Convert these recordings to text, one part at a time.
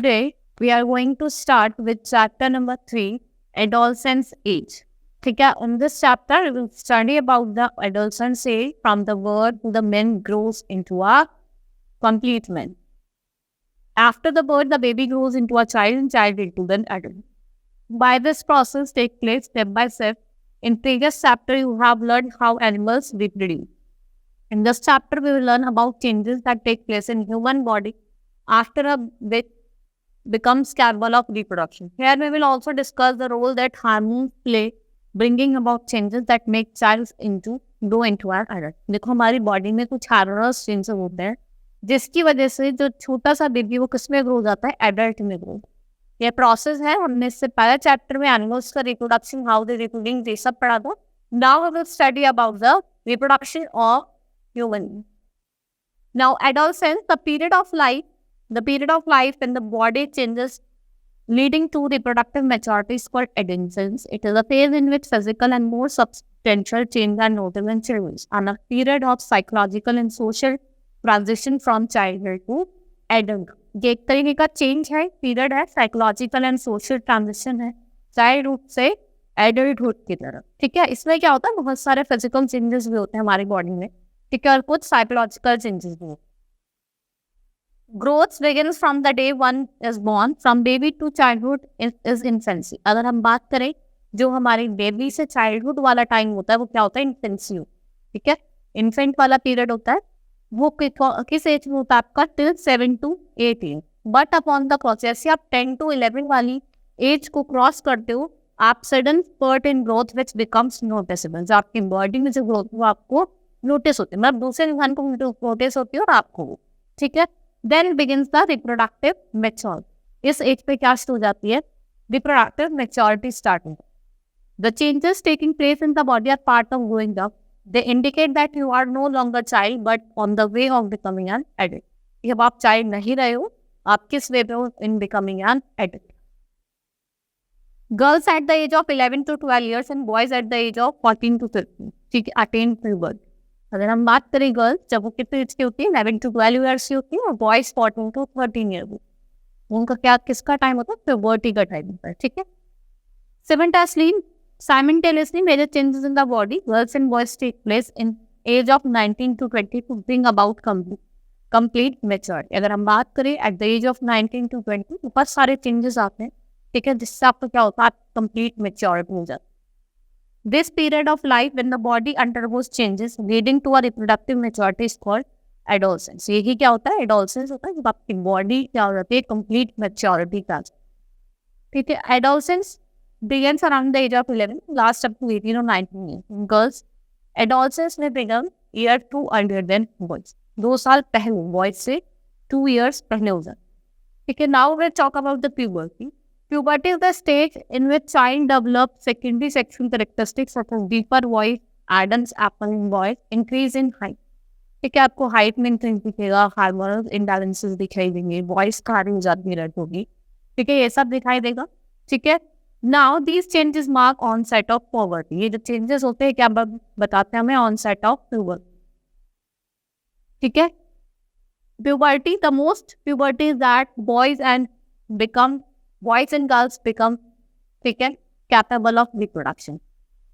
Today we are going to start with chapter number 3, Adolescence Age. ठीक है, in this chapter we will study about the adolescence age from the birth to the man grows into a complete man. After the birth, the baby grows into a child and child into an adult. By this process takes place step by step. In previous chapter, you have learned how animals reproduce. In this chapter, we will learn about changes that take place in human body after a bit becomes capable of reproduction. Here, we will also discuss the role that hormones play, bringing about changes that make child grow into an adult. देखो हमारी body में कुछ hormonal changes होते हैं जिसकी वजह से जो छोटा सा बेबी वो किस में ग्रो जाता है, एडल्ट में ग्रो. ये प्रोसेस है. हमने इससे पहले चैप्टर में एनिमल्स का रिप्रोडक्शन, हाउ दे रिप्रोड्यूस, ये सब पढ़ा था. Now we will study about the reproduction of human. Now adolescence, the period of life when the body changes leading to reproductive maturity is called adolescence. It is a phase in which physical and more substantial change are noted in children, and a period of psychological and social transition from childhood to adulthood. ये एक तरीके का change है, period है, psychological and social transition है childhood से adulthood की तरफ. ठीक है, इसमें क्या होता है, बहुत सारे फिजिकल चेंजेस भी होते हैं हमारी बॉडी में. ठीक है, और कुछ साइकोलॉजिकल चेंजेस भी होते हैं. Growth begins from the day one is born. From baby to childhood is infancy. अगर हम बात करें जो हमारी बेबी से चाइल्डहुड वाला टाइम होता है वो क्या होता है, इन्फेंसी. ठीक है, इन्फेंट वाला पीरियड होता है वो किस एज में होता है आपका, till 7 to 8 year. But upon the cross, जैसे आप 10 to 11 वाली एज को क्रॉस करते हो, आप sudden spurt in growth which becomes noticeable. जो आपकी बॉडी में जो ग्रोथ वो आपको नोटिस होती है, मतलब दूसरे इंसान को नोटिस होती है और आपको. ठीक है, then begins the reproductive maturity. इस एज पे क्या हो जाती है, reproductive maturity starting. The changes taking place in the body are part of growing up. They indicate that you are no longer child but on the way of becoming an adult. जब आप child नहीं रहे हो, आप किस वे पे हो, in becoming an adult. Girls at the age of 11 to 12 years and boys at the age of 14 to 15 ठीक है, attain puberty. अगर हम बात करें गर्ल्स, जब वो कितने एज की होती है, 11 to 12 ईयर्स की होती है, और बॉयज 14 to 13 ईयर की. उनका क्या किसका टाइम होता है, प्यूबर्टी का टाइम होता है. ठीक है, simultaneously major changes in the body, girls and boys take place in age of 19 to 20 to bring about complete maturity. अगर हम बात करें at the age of 19 to 20 बहुत सारे चेंजेस आते हैं. ठीक है, जिससे आपको क्या होता है, कंप्लीट मेच्योरिटी हो जाती है. This period of life when the body undergoes changes leading to a reproductive maturity is called adolescence. यही क्या होता है, adolescence होता है जब आपकी बॉडी क्या हो जाती है, complete maturity का. ठीक है, adolescence begins around the age of 11, last up to 18 or 19 years. In girls, adolescence may begin year 2 earlier than boys. 2 साल पहले boys से 2 years पहले हो जाता है. ठीक है, now we'll talk about the puberty. Puberty is the stage in which child develops secondary sexual characteristics such as deeper voice, Adam's apple in boys, increase in height. ठीक है, आपको हाइट में इंक्रीज दिखेगा, हार्मोनल इम्बैलेंसेस दिखाई देंगे, voice खारी हो जाती है होगी. ठीक है, ये सब दिखाई देगा. ठीक है, now these changes mark on set of poverty. ये जो चेंजेस होते हैं क्या बताते हैं हमें, ऑन सेट ऑफ प्यूबर्टी. ठीक है, puberty, the most puberty is that boys and girls become, ठीक है, capable of reproduction.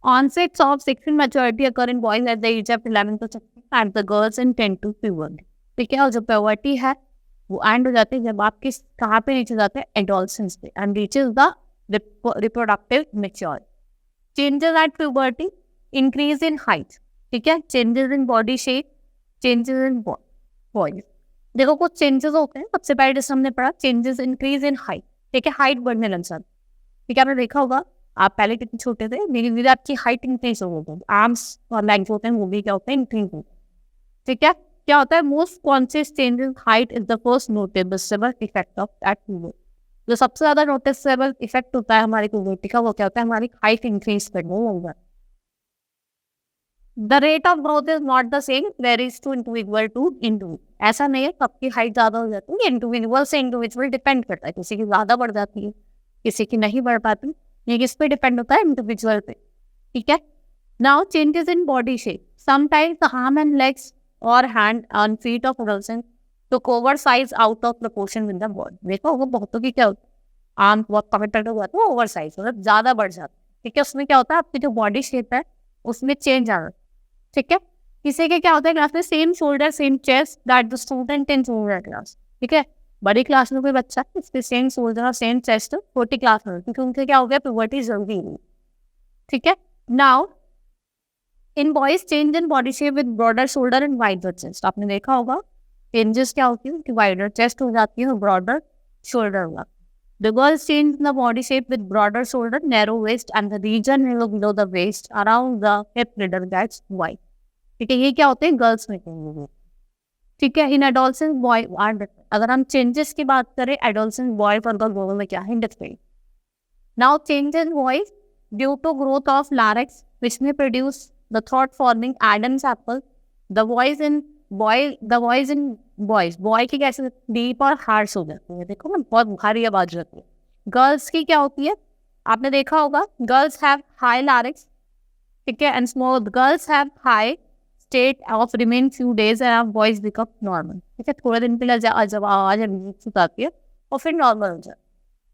Onsets of sexual maturity occur in boys at the age of 11 to 16 and the girls in 10 to puberty. ठीक है, और जो puberty है वो and हो जाती है जब आप कहाँ पे नीचे जाते हैं, adolescence पे, and reaches the reproductive maturity. Changes at puberty, increase in height. ठीक है, changes in body shape, changes in voice. देखो कुछ चेंजेस होते हैं. सबसे पहले जैसे हमने पढ़ा, चेंजेस इंक्रीज इन हाइट. ठीक है, हाइट बढ़ने लग जाती. ठीक है, आपने देखा होगा आप पहले कितने छोटे थे, धीरे धीरे आपकी हाइट इंक्रीज हो गई. आर्म्स और लेग्स होते हैं वो भी क्या होते हैं, इंक्रीज होते हैं. ठीक है, क्या होता है, most conscious change in height is the first noticeable effect of that puberty. जो सबसे ज्यादा नोटिसेबल इफेक्ट होता है हमारी पुबर्टी का वो क्या होता है, हमारी हाइट इंक्रीज करने होगा. The rate of growth is not the same, varies to individual to individual. ऐसा नहीं है सबकी हाइट ज्यादा हो जाती है, इंडिविजुअल से इंडिविजुअल डिपेंड करता है. किसी की ज्यादा बढ़ जाती है, किसी की नहीं बढ़ पाती. ये किस पे डिपेंड होता है, इंडिविजुअल पे. ठीक है, now changes in body shape. Sometimes the arm and legs और hand and feet of adolescents तो over size out of proportion with the body. देखो वो बहुतों की क्या होता है, आम बहुत कमिटेड हुआ तो ओवर साइज मतलब ज्यादा बढ़ जाता है। ठीक है, उसमें क्या होता है आपकी जो बॉडी शेप है उसमें चेंज आ रहा है। ठीक है, किसी के क्या होता है क्लास में same shoulder same chest that the student in shoulder class. ठीक है, बड़ी क्लास में कोई बच्चा इसके सेम शोल्डर और सेम चेस्ट छोटी क्लास में, क्योंकि उनके क्या हो गया प्यूबर्टी जल्दी हुई। ठीक है, now in boys change in body shape with broader shoulder and wider chest. आपने देखा होगा चेंजेस क्या होती है कि वाइडर चेस्ट हो जाती है और ब्रॉडर शोल्डर होगा। The girls change the body shape with broader shoulder, narrow waist, and the region below the waist around the hip middle gets wide. ठीक है, ये क्या होते हैं गर्ल्स में changes। ठीक है, इन एडोलसेंस बॉय आर डिफरेंट। अगर हम चेंजेस की बात करें एडोलसेंस बॉय और गर्ल दोनों में क्या है different. Now changes boys due to growth of larynx which may produce the throat forming Adam's apple. The voice in boys boy की कैसे डीप और हार्श हो जाती है, देखो ना बहुत भारी आवाज रहती है। गर्ल्स की क्या होती है, आपने देखा होगा गर्ल्स हैव हाई लारिक्स। ठीक है, and small girls have high state of remain few days and voice become normal. ठीक है, थोड़े दिन के लिए जब आवाज आती है और फिर नॉर्मल हो जाए।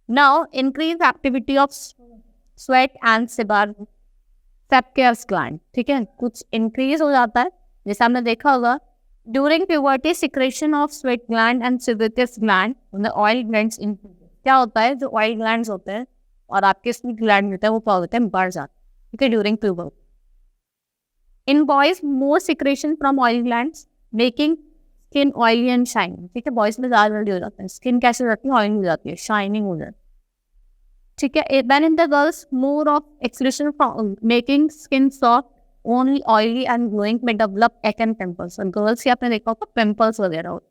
Now increase activity of sweat and sebaceous gland. ठीक है, कुछ इंक्रीज हो जाता है जैसे हमने देखा होगा during puberty secretion of sweat gland and sebaceous gland the oil glands in. क्या होता है जो ऑयल ग्लैंड्स होते हैं और आपके स्वीट ग्लैंड होते हैं वो क्या होते हैं बढ़ जाते हैं। ठीक है, during puberty in boys more secretion from oil glands making skin oily and shining. ठीक है, बॉयज में ज्यादा जल्दी हो जाता है, स्किन कैसे हो जाती है ऑयली हो जाती है, शाइनिंग हो जाती है। ठीक है, then in the girls more of excretion making skin soft only oily and glowing में डेवलप एक्ने पिंपल्स। और गर्ल्स की आपने देखा होगा पिंपल्स वगैरह होते।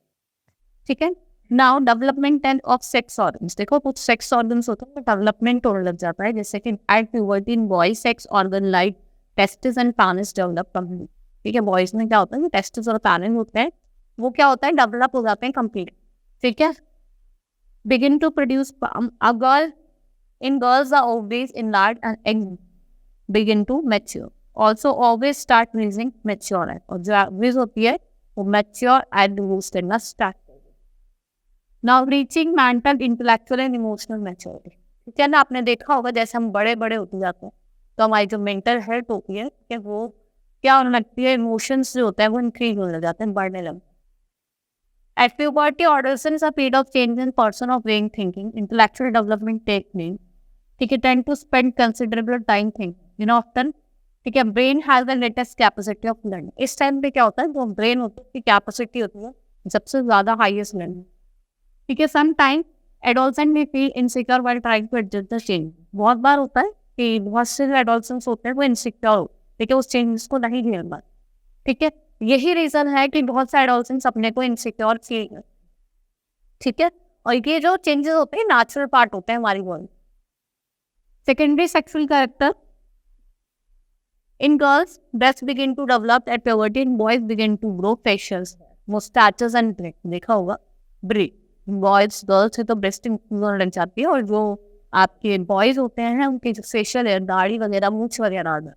ठीक है, now development and of sex organs. देखो कुछ सेक्स ऑर्गन्स होते हैं डेवलपमेंट होने लग जाता है, जैसे कि at puberty in boys sex organ like testis and पैनिस develop complete. ठीक है, बॉयज में क्या होता है टेस्टिस और पैनिस होते हैं वो क्या होता है डेवलप हो जाते हैं कंप्लीट। ठीक है, begin to produce a girl in girls the ovaries enlarge and eggs begin to mature. Also always start releasing mature है और जो ovaries होती है वो mature and release करना start कर देती है। Now reaching mental, intellectual and emotional maturity। ठीक है ना, आपने देखा होगा जैसे हम बड़े बड़े होते जाते हैं तो हमारी जो मेंटल हेल्थ होती है कि वो क्या होने लगती है, इमोशंस जो होते हैं वो इंक्रीज होने लग जाते हैं, बढ़ने लगते हैं। At puberty, adolescence is a period of change in person of way thinking, intellectual development take place. ठीक है, tend to spend considerable time thinking. You know, often, ठीक है, brain has the latest capacity of learning. इस time पे क्या होता है जो ब्रेन होती है कैपेसिटी होती है सबसे ज्यादा हाईएस्ट लर्निंग। ठीक है, समटाइम एडोलसेंट में feel insecure while trying to adjust the change. बहुत बार होता है कि बहुत से एडोलसेंट्स होते हैं वो इनसिक्योर हो, ठीक है, उस चेंजेस को नहीं झेल पाते। ठीक है, यही रीजन है कि बहुत से एडोलसेंट्स अपने को इनसिक्योर फील करते। ठीक है, और ये जो चेंजेस होते हैं नेचुरल पार्ट होते हैं हमारी body. Secondary sexual character in girls breasts begin to develop at puberty, in boys begin to grow facials, mustaches and beard। देखा होगा ब्रेड बॉयज गर्ल्स है तो ब्रेस्ट होने लग जाती है और जो आपके बॉयज होते हैं उनके जो फेशियल है दाढ़ी वगैरह मूछ वगैरह आ जाए।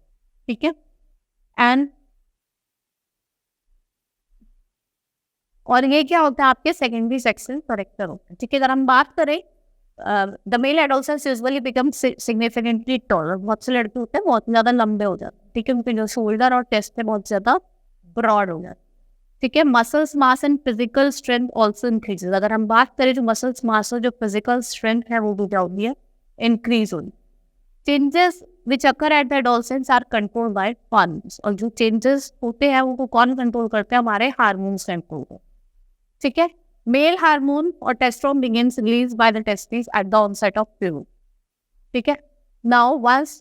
ठीक है, एंड और ये क्या होता है आपके सेकेंडरी सेक्सुअल कैरेक्टर होते हैं। ठीक है, अगर हम बात करें the male adolescence usually become significantly taller. बहुत से लड़के होते हैं बहुत ज़्यादा लंबे हो जाते हैं। ठीक है, उनके जो शोल्डर और चेस्ट है बहुत ज़्यादा ब्रॉड हो जाते हैं। ठीक है, muscles mass and physical strength also increases. अगर हम बात करें जो मसल्स मास और जो फिजिकल स्ट्रेंथ है वो भी क्या होती है इंक्रीज होगी। Changes which occur at the adolescence are controlled by hormones. और जो चेंजेस होते हैं उनको कौन कंट्रोल करते हैं, हमारे हार्मोन्स कंट्रोल करते हैं। ठीक है, मेल हार्मोन और testosterone begins released by the testes at the onset of puberty। ठीक है, now once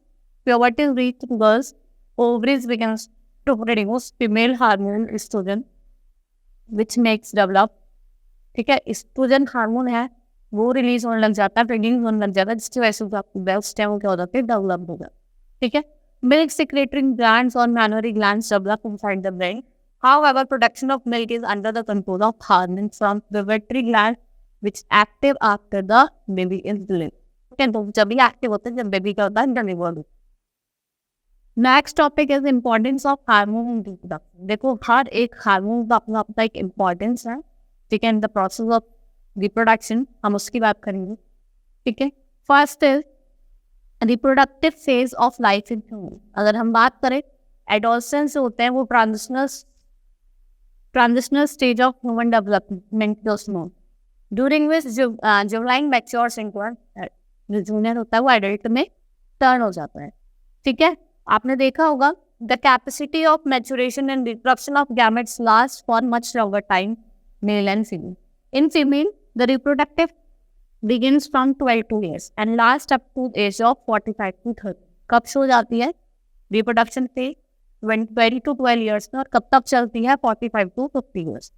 puberty is reached in girls, ovaries begins to produce female hormone estrogen which makes develop। ठीक है, oestrogen hormone है वो release होने लग जाता है, प्रेग्नेंट होने लग जाता है, जिसकी वजह से आपको बेस्ट है वो क्या हो जाता है डेवलप होगा। ठीक है, मिल्क secreting glands और mammary glands develop inside the brain। However, production of milk is under the control of hormones from pituitary gland, which active after the baby is delivered। Okay, तो जब भी active होते हैं जब baby का होता है deliver. Next topic is importance of hormone reproduction. देखो हर एक हार्मोन का अपना अपना एक इम्पोर्टेंस है ठीक है, in the process of reproduction, हम उसकी बात करेंगे। ठीक है, first is reproductive phase of life in human. अगर हम बात करें, एडोलसेंस होते हैं वो transitional stage of human development के उसमें, ड्यूरिंग विच जुवनाइन मैच्योर्स इनटू जो जूनियर होता है वो एडल्ट में टर्न हो जाता है। ठीक है, आपने देखा होगा the capacity of maturation and reproduction of gametes last for much longer time male and female. In female the reproductive begins from 12 to years and lasts up to age of 45 to 30। कब से हो जाती है reproduction पे 20 to 12 years में, और कब तक चलती है 45 to 50 years।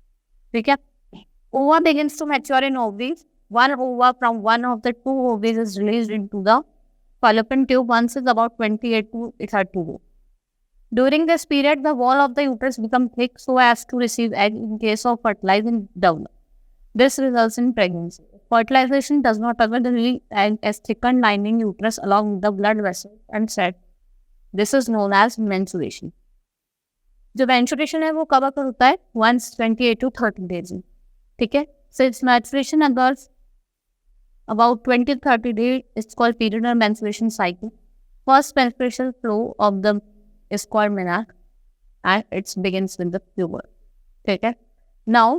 ठीक है, ova begins to mature in ovaries। one ova from one of the two ovaries is released into the fallopian tube once is about 28 to 30 days। During this period the wall of the uterus becomes thick so as to receive egg in case of fertilizing development। This results in pregnancy। Fertilization does not occur as thickened lining uterus along with the blood vessels and said this is known as menstruation। जो menstruation है वो कब अकर होता है? once 28 to 30 days। ठीक है, since menstruation occurs about 20 to 30 days, it's called period or menstruation cycle। First menstrual flow of the is called menarche and it begins with the puber। ठीक है, now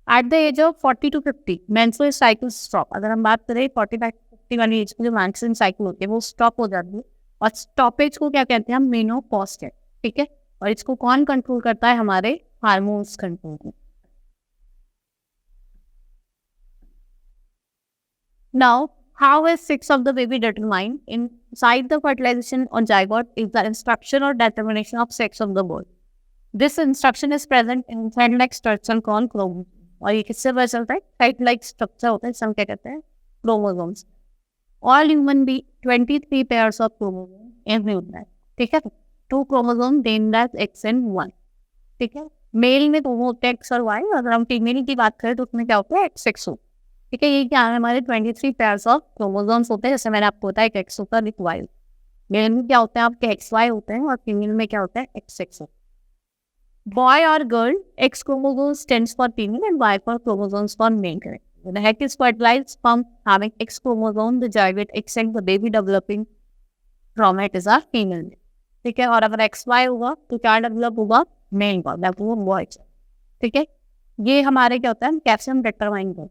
at the age of 40 to 50 menstrual cycles stop। अगर हम बात करें 45 to 50 वाली as में जो menstrual cycle होती है वो स्टॉप हो जाती है, और स्टॉपेज को क्या कहते हैं? हम मेनोपॉज कहते हैं। ठीक है, और इसको कौन कंट्रोल करता है? हमारे हार्मोन्स कंट्रोल करते हैं। Now, how is sex of the baby determined? Inside the fertilization or zygote is the instruction or determination of sex of the boy। This instruction is present in thread-like structure called chromosome। और ये किससे पता चलता है? thread-like structure होता है, इससे हम क्या कहते हैं? Chromosomes. All human being 23 pairs of chromosomes every human। ठीक है, 2 chromosomes named as X and Y। ठीक है, मेल में दोनों होते हैं X और Y, अगर हम फीमेल की बात करें तो उसमें क्या होता है? XX हो। ठीक है, ये क्या है? हमारे 23 pairs of chromosomes होते हैं, जैसे मैंने आपको बताया एक X होता है एक Y। मेल में क्या होते हैं? आपके XY होते हैं, और फीमेल में क्या होता है? XX होता है। Boy or girl, X chromosome stands for female and Y for chromosomes for male। When the egg is fertilized from having X chromosome, the zygote X and the baby developing from it is a female। ठीक है, और अगर XY होगा तो क्या develop होगा? Mail का, that वो बॉय। ठीक है, ये हमारे क्या होता है? कैसे हम डिटरमाइन करते हैं।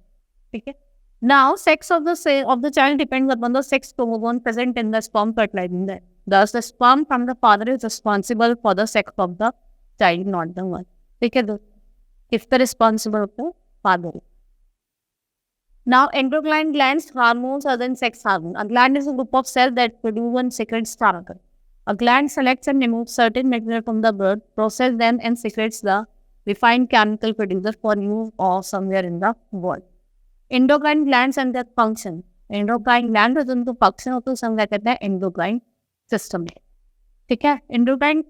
ठीक है, now sex of the child depends upon the sex chromosome present in the sperm fertilizing the egg। Thus the sperm from the father is responsible for the sex of the child, not the one। ठीक है, तो किस पर responsible होता है? Father. Now endocrine glands, hormones other than sex hormone। A gland is a group of cells that produce and secretes hormones। A gland selects and removes certain material from the blood, processes them and secretes the refined chemical producer for use or somewhere in the body। Endocrine glands and their function। Endocrine gland और उनका function होता है, हम क्या कहते हैं? endocrine system। ठीक है, endocrine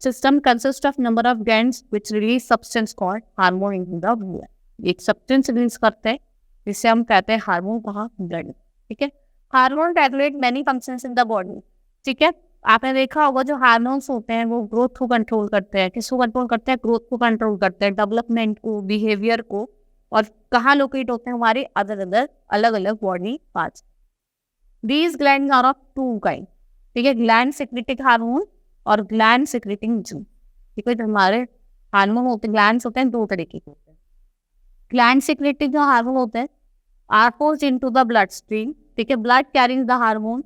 system consists of number of glands which release substance called hormone into the blood। एक substance release करते हैं जिसे हम कहते हैं हार्मोन, कहाँ? ब्लड। ठीक है, hormone regulate many functions in the body. ठीक है, आपने देखा होगा जो हार्मोन्स होते हैं वो ग्रोथ को कंट्रोल करते हैं। किसको कंट्रोल करते हैं? ग्रोथ को कंट्रोल करते हैं, डेवलपमेंट को, बिहेवियर को, और कहाँ लोकेट होते हैं? हमारे अलग अलग body parts. These glands are of 2 kind. ठीक है, ग्लैंड सिक्रेटिंग हार्मोन और ग्लैंड सिक्रेटिंग जून। ठीक है, जो हमारे हार्मोन होते हैं, ग्लैंड्स होते हैं 2 तरीके के होते हैं। ग्लैंड सिक्रेटिंग जो हार्मोन होते हैं are forced into the blood stream. ठीक है, blood carries the hormone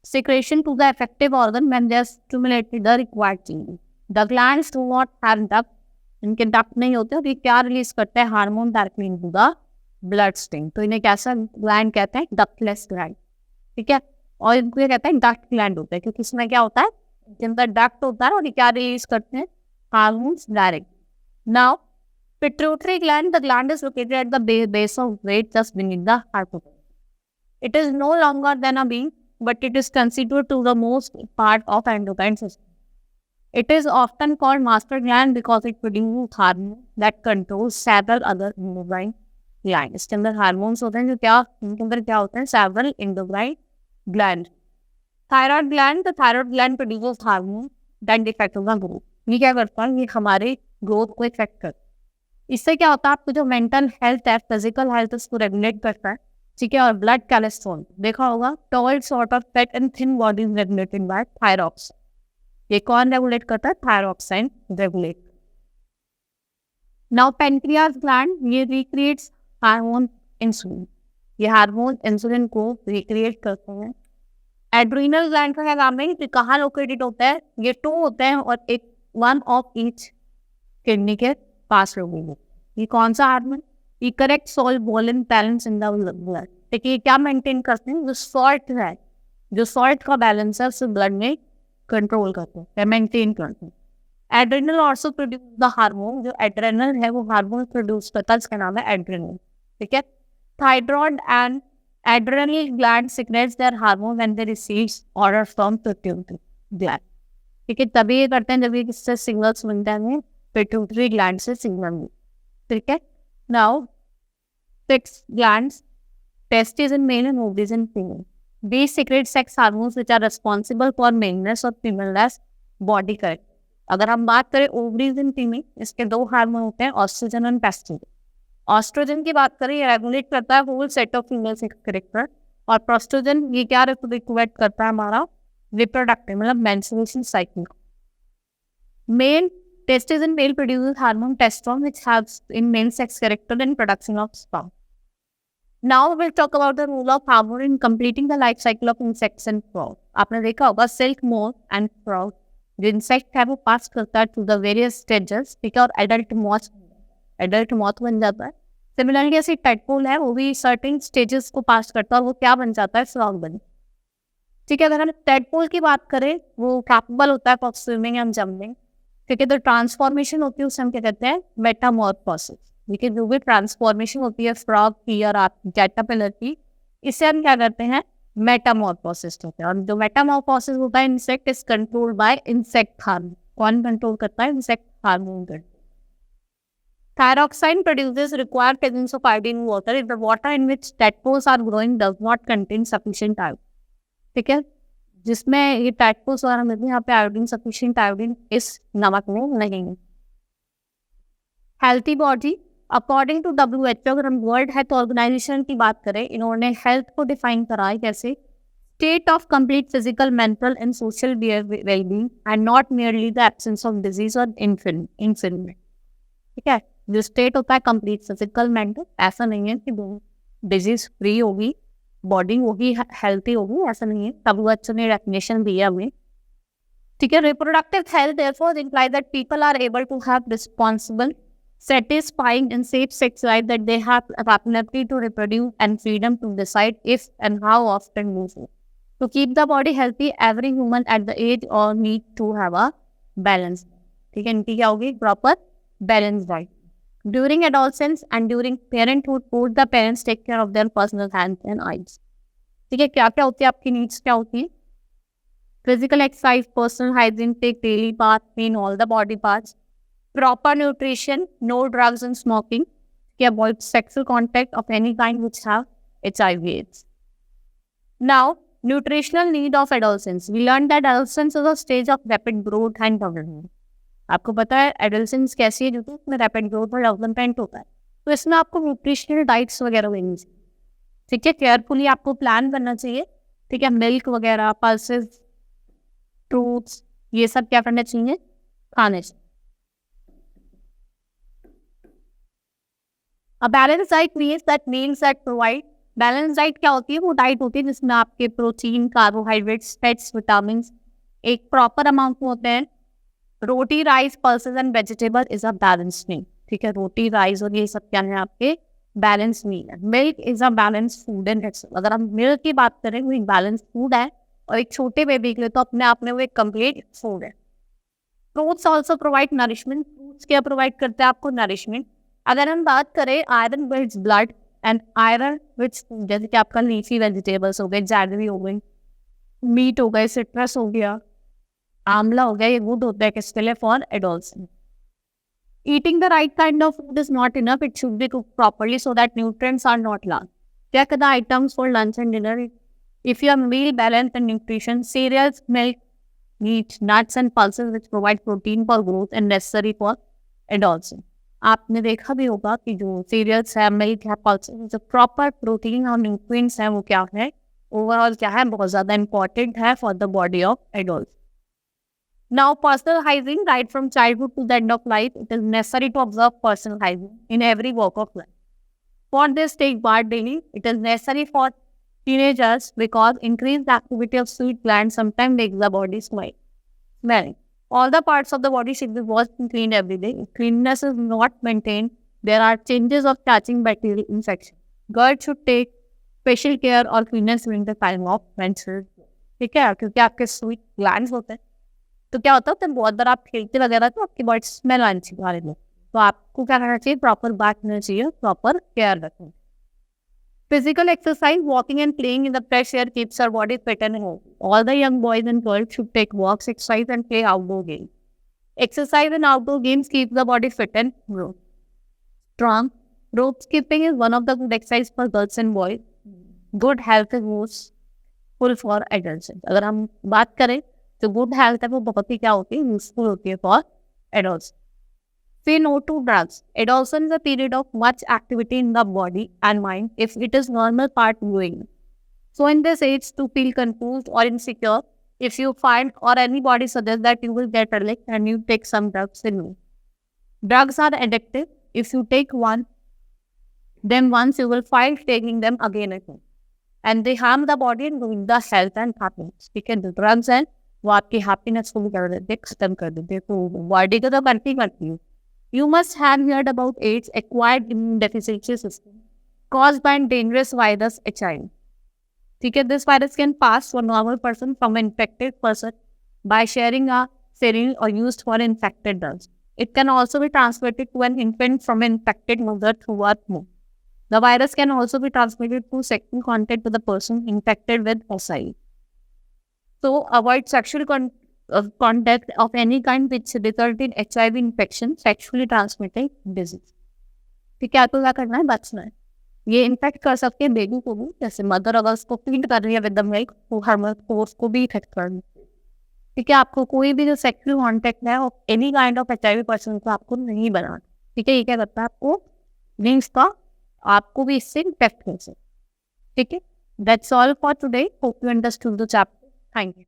secretion to the effective organ when they are stimulated the required change। The glands do not have duct। इनके duct नहीं होते, और ये क्या रिलीज करते हैं? Hormone directly into the blood stream. तो इन्हें कैसा ग्लैंड कहते हैं? Ductless gland. ठीक है, और इनको ये कहते हैं डक्ट ग्लैंड होता है, क्योंकि इसमें क्या होता है? जिनका डक्ट होता है और ये क्या रिलीज करते हैं? Hormones direct. Now pituitary gland, the gland is located at the base of brain just beneath the hypothalamus। It is no longer than a being, but it is considered to the most part of endocrine system। It is often called master gland because it produces hormone that controls several other endocrine glands। इसके अंदर hormones होते हैं जो क्या, इनके अंदर क्या होते हैं? several endocrine glands। Thyroid gland, the thyroid gland produces hormone that affects the growth। ये क्या करता है? ये हमारे ग्रोथ को इफेक्ट करता है। इससे क्या होता है, आपको जो मेंटल हेल्थ है, फिजिकल हेल्थ, उसको रेगुलेट करता है, ठीक है। और ब्लड कोलेस्ट्रॉल देखा होगा, tall sort of fat and thin body is regulated by thyroxine. ये कौन रेगुलेट करता है? Thyroxine regulate. Now pancreas gland, ये रिक्रिएट्स हार्मोन इंसुलिन, ये हार्मोन इंसुलिन को रिक्रिएट करते हैं। एड्रीनल ग्लैंड का क्या काम है? ये कहाँ लोकेटेड होता है? ये 2 होते हैं और एक 1 ऑफ ईच किडनी के पास लोगों। ये कौन सा हार्मोन? ये correct salt volume balance in the blood. देखिए क्या मेंटेन करते हैं? जो सॉल्ट है, जो सॉल्ट का बैलेंस है, उसे ब्लड में कंट्रोल करते हैं, मेंटेन करते हैं। Adrenal also produce the hormone, जो एड्रेनल है वो हार्मोन प्रोड्यूस करता है, इसका नाम है एड्रेनल, ठीक है। Thyroid and adrenal gland secretes their hormone when they receives order from pituitary gland, ठीक है। तभी ये करते हैं जब ये किससे सिग्नल्स मिलते हैं, पिट्यूटरी ग्लैंड से सिग्नल, ठीक है। Now 6 glands, testes in male and ovaries in female. These secrete sex hormones which are responsible for maleness or femaleness body character. अगर हम बात करें ओवरीज इन फीमेल, इसके 2 हार्मोन होते हैं, ऑस्ट्रोजन और प्रोस्ट्रोजन। ऑस्ट्रोजन की बात करें, ये रेगुलेट करता है whole set of female sex character, और प्रोस्ट्रोजन ये क्या रिक्वेट करता है? हमारा रिप्रोडक्टिव मतलब menstruation cycle. Male testes in male produces hormone testosterone which helps in male sex character and production of sperm. Now we'll talk about the role of hormone in completing the life cycle of insects and frog. आपने देखा होगा silk moth and frog, जो insect है वो पास करता है to the various stages, ठीक है, और एडल्ट मॉथ बन जाता है। सिमिलरली ऐसे टेडपोल है, वो भी सर्टेन स्टेजेस को पास करता है, वो क्या बन जाता है? फ्रॉग बन, ठीक है। अगर हम टेडपोल की बात करें, वो कैपेबल होता है फॉर स्विमिंग एंड जंपिंग, ठीक है। तो ट्रांसफॉर्मेशन होती है उसे हम क्या कहते हैं? मेटामॉर्फोसिस, ठीक है। जो भी ट्रांसफॉर्मेशन होती है फ्रॉग की और कैटरपिलर की, इसे हम क्या करते हैं? मेटामॉर्फोसिस कहते हैं। और जो मेटामॉर्फोसिस होता है insect is controlled by insect hormone. कौन कंट्रोल करता है? इंसेक्ट हार्मोन करता है। Thyroxine produces required presence of iodine in water if the water in which tadpoles are growing does not contain sufficient iodine, ठीक है। जिसमें ये टैडपोल्स वगैरह मिलते हैं, यहाँ पे आयोडीन, सफिशिएंट आयोडीन इस नमक में नहीं है। Healthy body, according to WHO, अगर हम वर्ल्ड हेल्थ ऑर्गेनाइजेशन की बात करें, इन्होंने हेल्थ को डिफाइन करा है कैसे? State of complete physical, mental and social wellbeing and not merely the absence of disease और इन्फिलमेंट, ठीक है। जो स्टेट होता है कंप्लीट फिजिकल, मेंटल, ऐसा नहीं है कि डिजीज फ्री होगी बॉडी, वही हेल्थी होगी, ऐसा नहीं है। WHO ने डेफिनेशन दिया हमें, ठीक है। Reproductive health therefore imply that people are able to have responsible, satisfying and safe sex life, that they have capacity to reproduce and freedom to decide if and how often use it. To keep the body healthy, every human at the age or need to have a balance, ठीक है। इनकी क्या होगी? Proper balance diet. During adolescence and during parenthood, both the parents take care of their personal hands and eyes, ठीक है। क्या क्या होती है आपकी नीड्स? क्या होती है? Physical exercise, personal hygiene, take daily bath, clean all the body parts, proper nutrition, no drugs and smoking, avoid sexual contact of any kind which have HIV/AIDS. Now, nutritional need of adolescence. We learned that adolescence is a stage of rapid growth and development. आपको पता है adolescence कैसी है? जो कि इसमें rapid growth और development होता है, तो इसमें आपको न्यूट्रिशनल डाइट्स वगैरह लेनी चाहिए, ठीक है। केयरफुली आपको प्लान करना चाहिए, ठीक है। मिल्क वगैरह, पल्सेस, फ्रूट्स, ये सब क्या करना चाहिए? खाने चाहिए। A balanced diet means that provide balance diet क्या होती है? वो डाइट होती है जिसमें आपके प्रोटीन, कार्बोहाइड्रेट्स, फैट्स, विटामिन एक प्रॉपर अमाउंट में होते हैं। Roti, rice, pulses and vegetable is a balance meal, ठीक है। रोटी, राइस और ये सब क्या है? आपके बैलेंस मील है। Milk is a balance food and x. अगर हम मिल्क की बात करें, वो एक बैलेंस फूड है, और एक छोटे बेबी के लिए तो अपने आप में वो एक कंप्लीट फूड है। Fruits also provide nourishment. Fruits क्या प्रोवाइड करते हैं आपको? नरिशमेंट। अगर हम बात करें, iron builds blood and iron which, जैसे कि आपका लीफी वेजिटेबल्स हो गए, जैगरी हो गई, मीट हो गए, सिट्रस हो गया, आंवला हो गया, ये गुड होता है किसके लिए? For adolescent. Eating the right kind of food is not enough. It should be cooked properly so that nutrients are not lost. Check the items for lunch and dinner. If you have meal balance and nutrition, cereals, milk, meat, nuts and pulses which provide protein for growth and necessary for एडोल्सन। आपने देखा भी होगा कि जो serials है, milk है, pulses, जो proper protein और न्यूट्रिएंट्स हैं वो क्या है, ओवरऑल क्या है, बहुत ज़्यादा इंपॉर्टेंट है for the body of adult. Now, personal hygiene, right from childhood to the end of life, it is necessary to observe personal hygiene in every walk of life. For this, take bath daily. It is necessary for teenagers because increased activity of sweat glands sometimes makes the body smelling. All the parts of the body should be washed and cleaned every day. If cleanliness is not maintained, there are chances of catching bacterial infection. Girls should take special care or cleanliness during the time of menstrual. ठीक है, क्योंकि आपके sweet glands होते हैं, तो क्या होता है तब बहुत बार आप खेलते वगैरह तो आपकी बॉडी स्मेल आनी चाहिए बारे में, तो आपको क्या करना चाहिए, प्रॉपर बात करना चाहिए, प्रॉपर केयर रखना। Physical exercise, walking and playing in the fresh air keeps our body fit and healthy. All the young boys and girls should take walks, exercise and play outdoor games. Exercise and outdoor games keep the body fit and strong. Rope skipping is one of the good exercise for girls and boys. Good health is useful for adults. अगर हम बात करें तो good health है वो बहुत ही क्या होती है, यूजफुल होती है for adults. Say no to drugs. Adolescence is a period of much activity in the body and mind if it is normal part doing. So in this age, to feel confused or insecure, if you find or anybody suggests that you will get addicted and you take some drugs, then no. Drugs are addictive. If you take one, then once you will find taking them again and again. And they harm the body and ruin the health and happiness. ठीक है, drugs हैं वो आपकी happiness को भी कर देते, खत्म कर देते, तो बॉडी को तो करती करती है। You must have heard about AIDS, acquired immune deficiency system, caused by a dangerous virus HIV. ठीक है, this virus can pass to a normal person from an infected person by sharing a syringe or used for infected drugs. It can also be transmitted to an infant from an infected mother through a womb. The virus can also be transmitted through sexual contact with the person infected with SIE. So, avoid sexual contact of any kind which result in HIV infection, sexually transmitted disease. ठीक है, आपको क्या करना है, बचना है। ये infect कर सकते हैं बेबी को भी, जैसे मदर अगर उसको फीड कर रही है विद द मिल्क तो हार्मोन फोर्स को भी इफेक्ट कर रही है। ठीक है, आपको कोई भी जो सेक्सुअल कॉन्टेक्ट है और any kind of HIV person को आपको नहीं बनाना। ठीक है, ये क्या करता है आपको लिंक्स का, आपको भी इससे इफेक्ट हो सकता है। ठीक है, that's all for today. Hope you understood the chapter. Thank you.